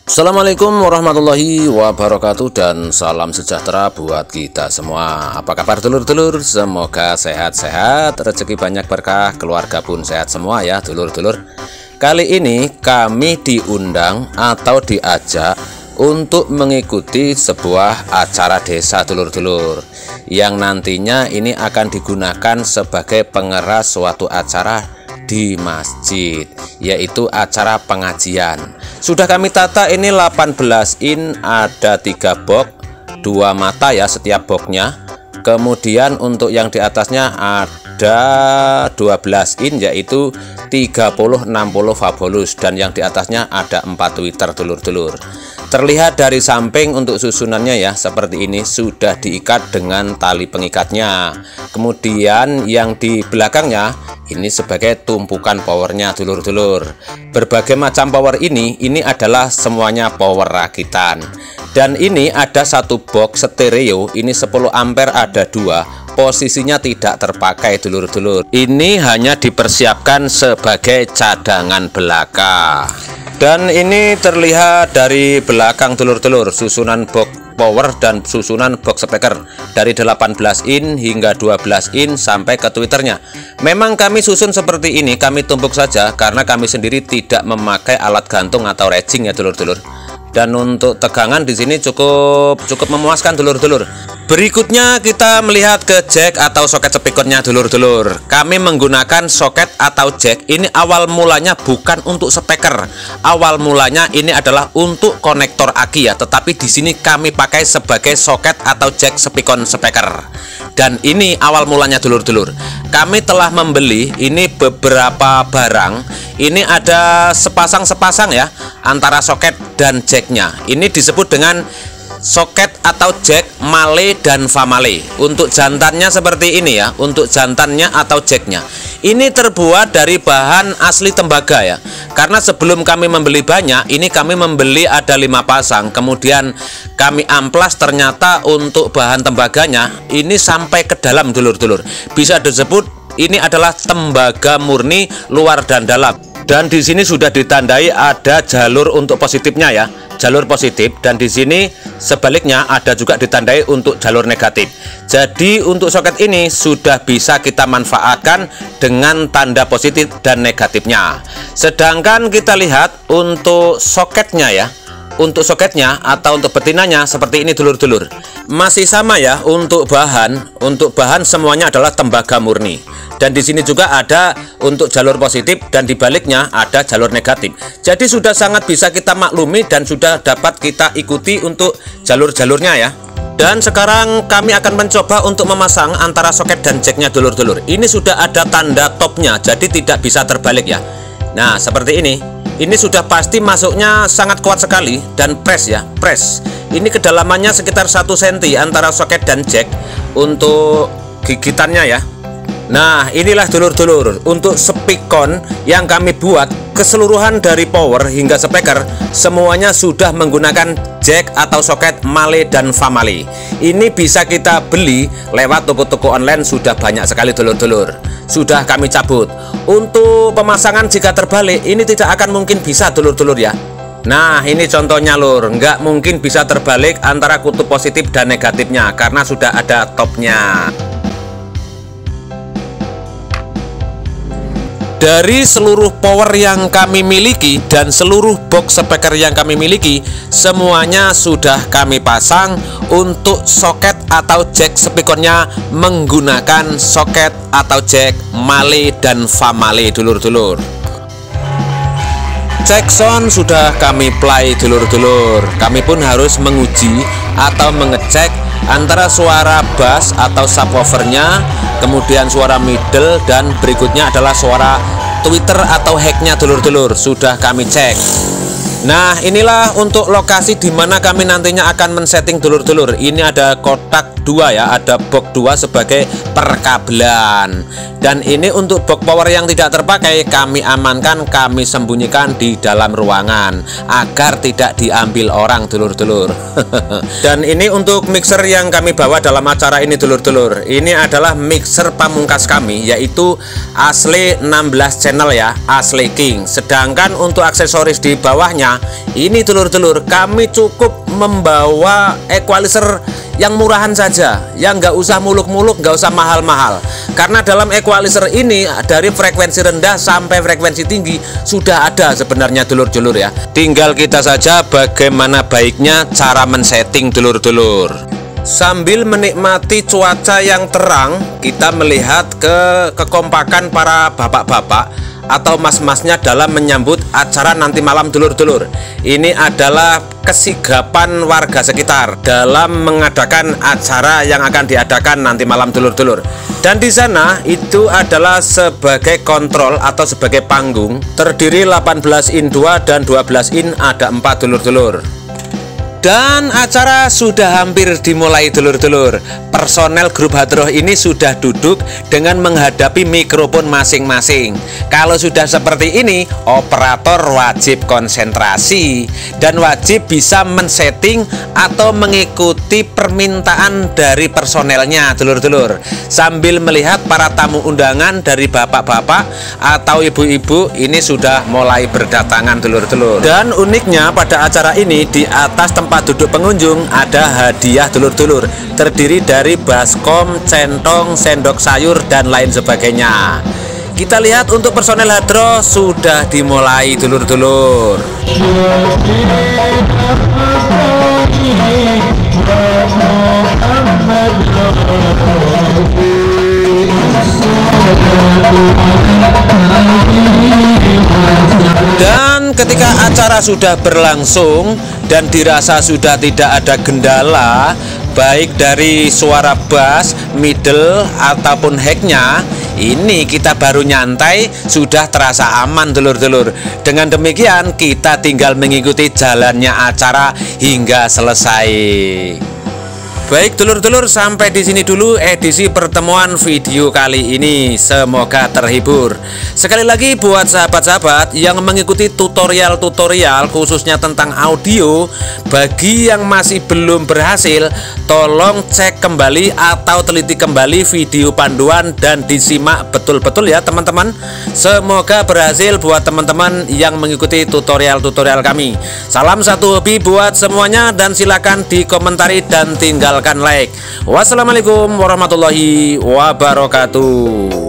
Assalamualaikum warahmatullahi wabarakatuh dan salam sejahtera buat kita semua. Apa kabar dulur-dulur? Semoga sehat-sehat, rezeki banyak berkah, keluarga pun sehat semua ya dulur-dulur. Kali ini kami diundang atau diajak untuk mengikuti sebuah acara desa dulur-dulur, yang nantinya ini akan digunakan sebagai pengeras suatu acara di masjid, yaitu acara pengajian. Sudah kami tata ini 18 in, ada 3 box, 2 mata ya setiap boxnya. Kemudian untuk yang di atasnya ada 12 in, yaitu 30-60 fabulous, dan yang di atasnya ada 4 Twitter dulur-dulur. Terlihat dari samping untuk susunannya ya, seperti ini, sudah diikat dengan tali pengikatnya. Kemudian yang di belakangnya ini sebagai tumpukan powernya dulur-dulur. Berbagai macam power ini adalah semuanya power rakitan. Dan ini ada satu box stereo, ini 10 ampere, ada 2, posisinya tidak terpakai dulur-dulur. Ini hanya dipersiapkan sebagai cadangan belaka. Dan ini terlihat dari belakang dulur-dulur, susunan box power dan susunan box speaker dari 18 in hingga 12 in sampai ke Twitternya. Memang kami susun seperti ini, kami tumpuk saja karena kami sendiri tidak memakai alat gantung atau rejing ya dulur-dulur. Dan untuk tegangan di sini cukup memuaskan dulur-dulur. Berikutnya kita melihat ke jack atau soket speakernya dulur-dulur. Kami menggunakan soket atau jack ini awal mulanya bukan untuk speaker. Awal mulanya ini adalah untuk konektor aki ya, tetapi di sini kami pakai sebagai soket atau jack speaker. Dan ini awal mulanya dulur-dulur. Kami telah membeli ini beberapa barang. Ini ada sepasang ya antara soket dan jacknya. Ini disebut dengan soket atau jack male dan famale. Untuk jantannya seperti ini ya, untuk jantannya atau jacknya ini terbuat dari bahan asli tembaga ya. Karena sebelum kami membeli banyak, ini kami membeli ada 5 pasang, kemudian kami amplas, ternyata untuk bahan tembaganya ini sampai ke dalam dulur-dulur. Bisa disebut ini adalah tembaga murni luar dan dalam. Dan di sini sudah ditandai ada jalur untuk positifnya ya, jalur positif, dan di sini sebaliknya ada juga ditandai untuk jalur negatif. Jadi untuk soket ini sudah bisa kita manfaatkan dengan tanda positif dan negatifnya. Sedangkan kita lihat untuk soketnya ya, untuk soketnya atau untuk betinanya seperti ini dulur-dulur. Masih sama ya, untuk bahan semuanya adalah tembaga murni. Dan di sini juga ada untuk jalur positif dan di baliknya ada jalur negatif. Jadi sudah sangat bisa kita maklumi dan sudah dapat kita ikuti untuk jalur-jalurnya ya. Dan sekarang kami akan mencoba untuk memasang antara soket dan jacknya dulur-dulur. Ini sudah ada tanda topnya, jadi tidak bisa terbalik ya. Nah seperti ini. Ini sudah pasti masuknya sangat kuat sekali dan press ya, press. Ini kedalamannya sekitar 1 cm antara soket dan jack untuk gigitannya ya. Nah inilah dulur-dulur untuk speakon yang kami buat. Keseluruhan dari power hingga speaker semuanya sudah menggunakan jack atau soket male dan famale. Ini bisa kita beli lewat toko-toko online, sudah banyak sekali dulur-dulur. Sudah kami cabut. Untuk pemasangan jika terbalik ini tidak akan mungkin bisa dulur-dulur ya. Nah ini contohnya lur, nggak mungkin bisa terbalik antara kutub positif dan negatifnya karena sudah ada topnya. Dari seluruh power yang kami miliki dan seluruh box speaker yang kami miliki, semuanya sudah kami pasang untuk soket atau jack speakernya menggunakan soket atau jack male dan famale dulur-dulur. Cek sound sudah kami play dulur-dulur. Kami pun harus menguji atau mengecek antara suara bass atau subwoofernya, kemudian suara middle, dan berikutnya adalah suara Twitter atau hacknya dulur-dulur. Sudah kami cek. Nah inilah untuk lokasi dimana kami nantinya akan men-setting dulur-dulur. Ini ada kotak 2 ya, ada box 2 sebagai perkabelan. Dan ini untuk box power yang tidak terpakai kami amankan, kami sembunyikan di dalam ruangan agar tidak diambil orang, dulur-dulur. Dan ini untuk mixer yang kami bawa dalam acara ini, dulur-dulur. Ini adalah mixer pamungkas kami, yaitu Ashley 16 channel ya, Ashley King. Sedangkan untuk aksesoris di bawahnya ini, dulur-dulur, kami cukup membawa equalizer yang murahan saja, yang nggak usah muluk-muluk, nggak usah mahal-mahal. Karena dalam equalizer ini dari frekuensi rendah sampai frekuensi tinggi sudah ada sebenarnya, dulur-dulur ya. Tinggal kita saja bagaimana baiknya cara men-setting, dulur-dulur. Sambil menikmati cuaca yang terang, kita melihat kekompakan para bapak-bapak atau mas-masnya dalam menyambut acara nanti malam, dulur-dulur. Ini adalah kesigapan warga sekitar dalam mengadakan acara yang akan diadakan nanti malam, dulur-dulur. Dan di sana itu adalah sebagai kontrol atau sebagai panggung, terdiri 18 in 2 dan 12 in ada 4, dulur-dulur. Dan acara sudah hampir dimulai, dulur-dulur. Personel grup Hadroh ini sudah duduk dengan menghadapi mikrofon masing-masing. Kalau sudah seperti ini, operator wajib konsentrasi dan wajib bisa men-setting atau mengikuti permintaan dari personelnya, dulur-dulur. Sambil melihat para tamu undangan dari bapak-bapak atau ibu-ibu ini sudah mulai berdatangan, dulur-dulur. Dan uniknya pada acara ini, di atas tempat duduk pengunjung ada hadiah, dulur-dulur, terdiri dari baskom, centong, sendok sayur dan lain sebagainya. Kita lihat untuk personel Hadroh sudah dimulai, dulur-dulur. Dan ketika acara sudah berlangsung dan dirasa sudah tidak ada kendala baik dari suara bass, middle ataupun high-nya, ini kita baru nyantai, sudah terasa aman, dulur-dulur. Dengan demikian kita tinggal mengikuti jalannya acara hingga selesai. Baik, dulur-dulur, sampai di sini dulu edisi pertemuan video kali ini. Semoga terhibur. Sekali lagi buat sahabat-sahabat yang mengikuti tutorial-tutorial khususnya tentang audio, bagi yang masih belum berhasil, tolong cek kembali atau teliti kembali video panduan dan disimak betul-betul ya, teman-teman. Semoga berhasil buat teman-teman yang mengikuti tutorial-tutorial kami. Salam satu hobi buat semuanya dan silakan dikomentari dan tinggalkan like. Wassalamualaikum warahmatullahi wabarakatuh.